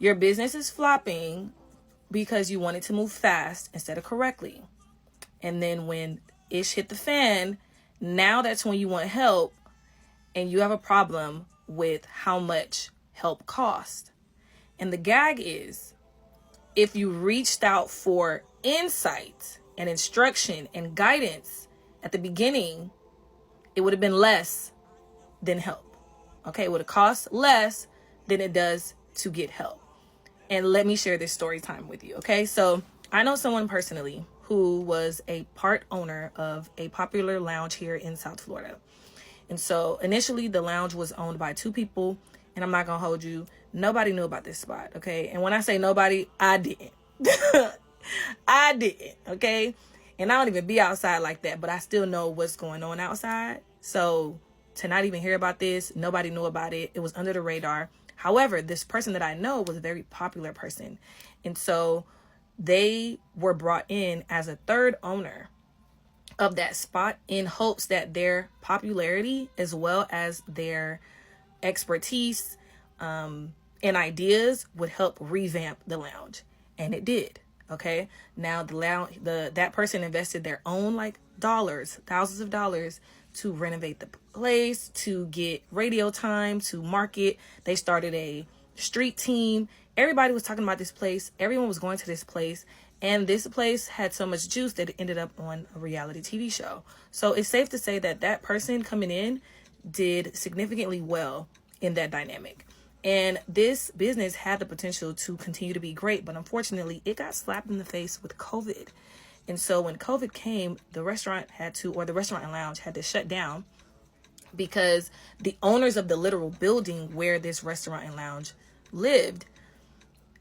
Your business is flopping because you wanted to move fast instead of correctly. And then when ish hit the fan, now that's when you want help and you have a problem with how much help costs. And the gag is, if you reached out for insight and instruction and guidance at the beginning, it would have been less than help. Okay, it would have cost less than it does to get help. And let me share this story time with you. Okay, so I know someone personally who was a part owner of a popular lounge here in South Florida. And so initially the lounge was owned by two people, and I'm not gonna hold you, nobody knew about this spot. Okay, and when I say nobody, I didn't. I didn't. Okay, and I don't even be outside like that, but I still know what's going on outside. So to not even hear about this, nobody knew about it. It was under the radar. However, this person that I know was a very popular person. And so they were brought in as a third owner of that spot in hopes that their popularity as well as their expertise and ideas would help revamp the lounge. And it did. Okay. Now the lounge, that person invested their own dollars, thousands of dollars to renovate the place, to get radio time, to market. They started a street team. Everybody was talking about this place. Everyone was going to this place. And this place had so much juice that it ended up on a reality TV show. So it's safe to say that that person coming in did significantly well in that dynamic. And this business had the potential to continue to be great. But unfortunately, it got slapped in the face with COVID. And so when COVID came, the restaurant and lounge had to shut down because the owners of the literal building where this restaurant and lounge lived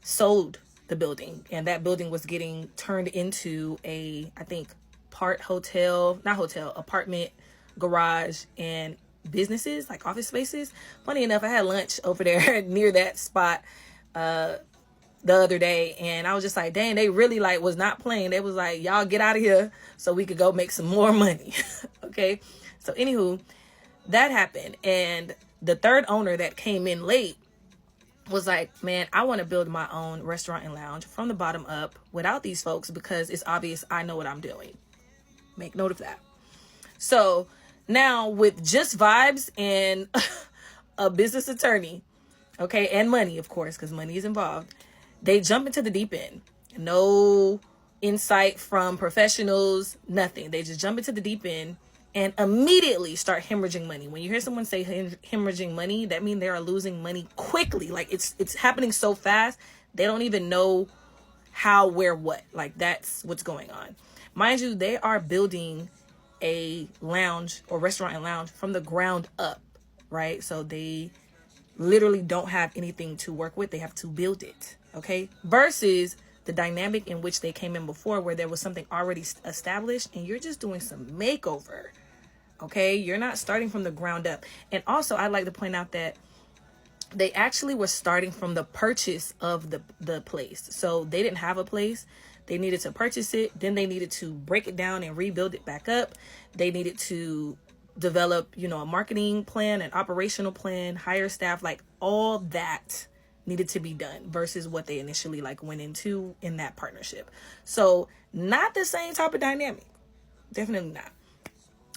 sold the building. And that building was getting turned into apartment, garage, and businesses, like office spaces. Funny enough, I had lunch over there near that spot the other day, and I was just like, dang, they really was not playing. They was like, y'all get out of here so we could go make some more money. Okay, so anywho, that happened, and the third owner that came in late was like, man, I want to build my own restaurant and lounge from the bottom up without these folks because it's obvious I know what I'm doing. Make note of that. So now with just vibes and a business attorney, okay, and money, of course, because money is involved, they jump into the deep end. No insight from professionals, nothing. They just jump into the deep end and immediately start hemorrhaging money. When you hear someone say hemorrhaging money, that means they are losing money quickly. It's happening so fast, they don't even know how, where, what. That's what's going on. Mind you, they are building a lounge or restaurant and lounge from the ground up, right? So they literally don't have anything to work with. They have to build it. Okay, versus the dynamic in which they came in before, where there was something already established and you're just doing some makeover. Okay, you're not starting from the ground up. And also, I'd like to point out that they actually were starting from the purchase of the place. So they didn't have a place. They needed to purchase it. Then they needed to break it down and rebuild it back up. They needed to develop, a marketing plan, an operational plan, hire staff, all that needed to be done versus what they initially went into in that partnership. So not the same type of dynamic. Definitely not.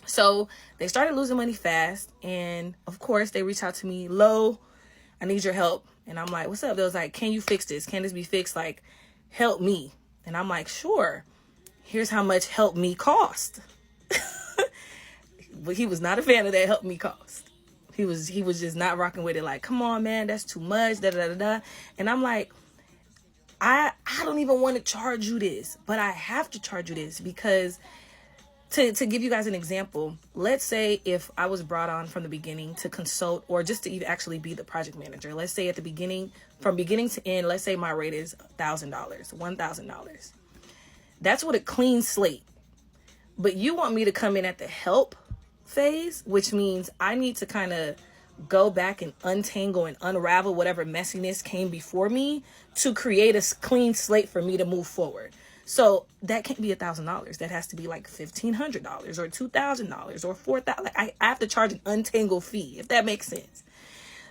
So they started losing money fast. And of course they reached out to me, Lo, I need your help. And I'm like, what's up? They was like, can you fix this? Can this be fixed? Help me. And I'm like, sure. Here's how much help me cost. But he was not a fan of that help me cost. He was just not rocking with it. Come on, man, that's too much. Da da da da. And I'm like, I don't even want to charge you this, but I have to charge you this because to give you guys an example, let's say if I was brought on from the beginning to consult or just to even actually be the project manager. Let's say at the beginning, from beginning to end, let's say my rate is $1,000. That's with a clean slate. But you want me to come in at the help phase, which means I need to kind of go back and untangle and unravel whatever messiness came before me to create a clean slate for me to move forward. So that can't be $1,000. That has to be $1,500 or $2,000 or $4,000. I have to charge an untangled fee, if that makes sense.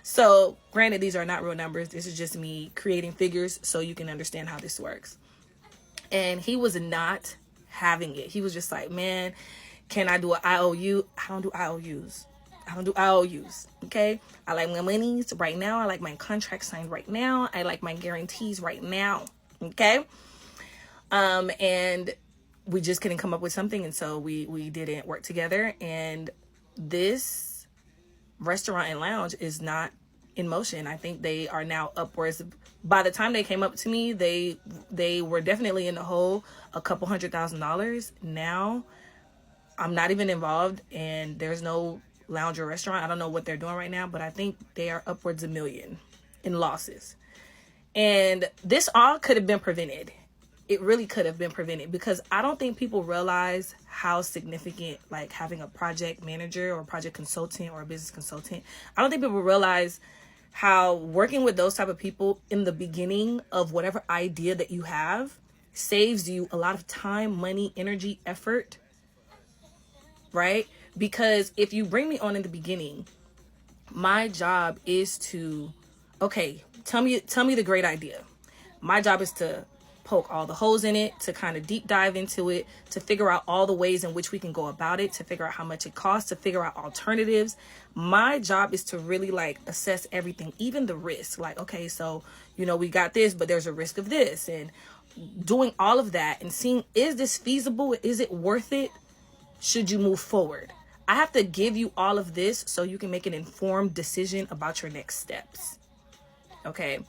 So granted, these are not real numbers. This is just me creating figures so you can understand how this works. And he was not having it. He was just like, man, can I do an IOU? I don't do IOUs. Okay. I like my monies right now. I like my contract signed right now. I like my guarantees right now. Okay. And we just couldn't come up with something. And so we didn't work together. And this restaurant and lounge is not in motion. I think they are now upwards. By the time they came up to me, they were definitely in the hole, a couple $100,000. Now I'm not even involved, and there's no lounge or restaurant. I don't know what they're doing right now, but I think they are upwards of $1 million in losses. And this all could have been prevented. It really could have been prevented, because I don't think people realize how significant, like, having a project manager or project consultant or a business consultant. I don't think people realize how working with those type of people in the beginning of whatever idea that you have saves you a lot of time, money, energy, effort, right? Because if you bring me on in the beginning, my job is to, okay, tell me the great idea. My job is to poke all the holes in it, to kind of deep dive into it, to figure out all the ways in which we can go about it, to figure out how much it costs, to figure out alternatives. My job is to really, like, assess everything, even the risk. Like, okay, so, we got this, but there's a risk of this, and doing all of that and seeing, is this feasible? Is it worth it? Should you move forward? I have to give you all of this so you can make an informed decision about your next steps. Okay.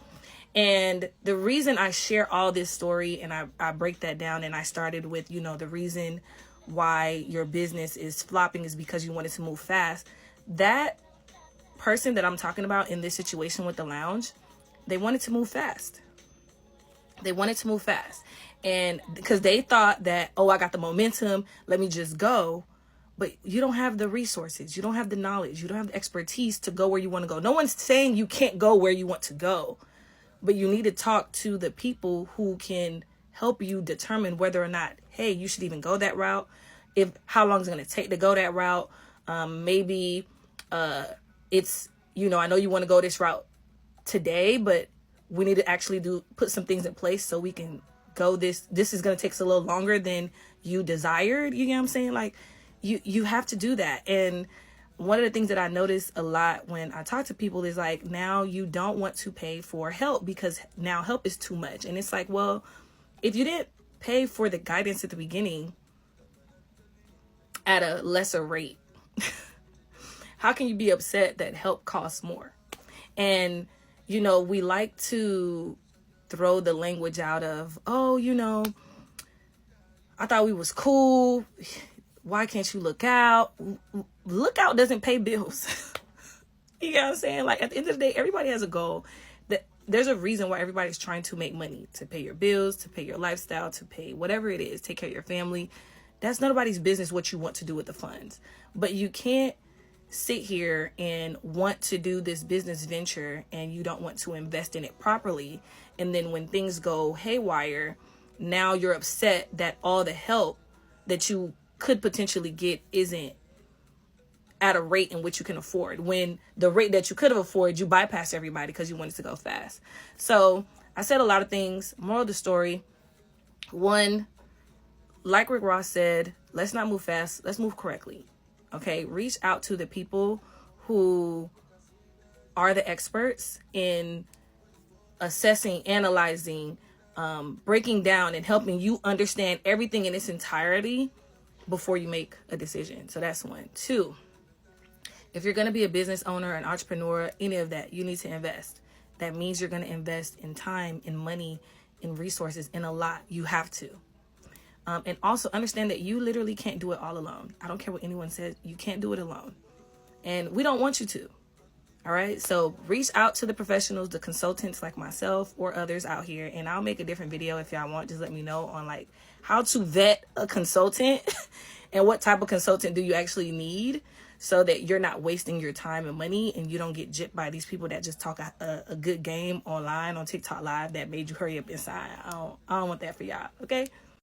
And the reason I share all this story and I break that down, and I started with, the reason why your business is flopping is because you wanted to move fast. That person that I'm talking about in this situation with the lounge, they wanted to move fast. And because they thought that, oh, I got the momentum, let me just go. But you don't have the resources. You don't have the knowledge. You don't have the expertise to go where you want to go. No one's saying you can't go where you want to go. But you need to talk to the people who can help you determine whether or not, hey, you should even go that route. How long it's going to take to go that route. Maybe it's, I know you want to go this route today, but we need to actually put some things in place so we can go this is going to take us a little longer than you desired. You know what I'm saying? Like, you have to do that. And one of the things that I notice a lot when I talk to people is, like, now you don't want to pay for help because now help is too much. And it's like, well, if you didn't pay for the guidance at the beginning at a lesser rate, how can you be upset that help costs more? And, we like to throw the language out of, oh, I thought we was cool. Why can't you look out? Look out doesn't pay bills. You know what I'm saying? Like, at the end of the day, everybody has a goal. There's a reason why everybody's trying to make money, to pay your bills, to pay your lifestyle, to pay whatever it is, take care of your family. That's nobody's business what you want to do with the funds. But you can't sit here and want to do this business venture and you don't want to invest in it properly. And then when things go haywire, now you're upset that all the help that you could potentially get isn't at a rate in which you can afford, when the rate that you could have afforded, you bypassed everybody because you wanted to go fast. So I said a lot of things. Moral of the story: one, like Rick Ross said, let's not move fast. Let's move correctly. Okay. Reach out to the people who are the experts in assessing, analyzing, breaking down, and helping you understand everything in its entirety before you make a decision. So that's one. Two, if you're going to be a business owner, an entrepreneur, any of that, you need to invest. That means you're going to invest in time, in money, in resources, in a lot. You have to. And also understand that you literally can't do it all alone. I don't care what anyone says. You can't do it alone. And we don't want you to. All right. So reach out to the professionals, the consultants like myself or others out here. And I'll make a different video if y'all want. Just let me know on, like, how to vet a consultant and what type of consultant do you actually need, so that you're not wasting your time and money and you don't get gypped by these people that just talk a good game online on TikTok Live that made you hurry up inside. I don't want that for y'all. Okay.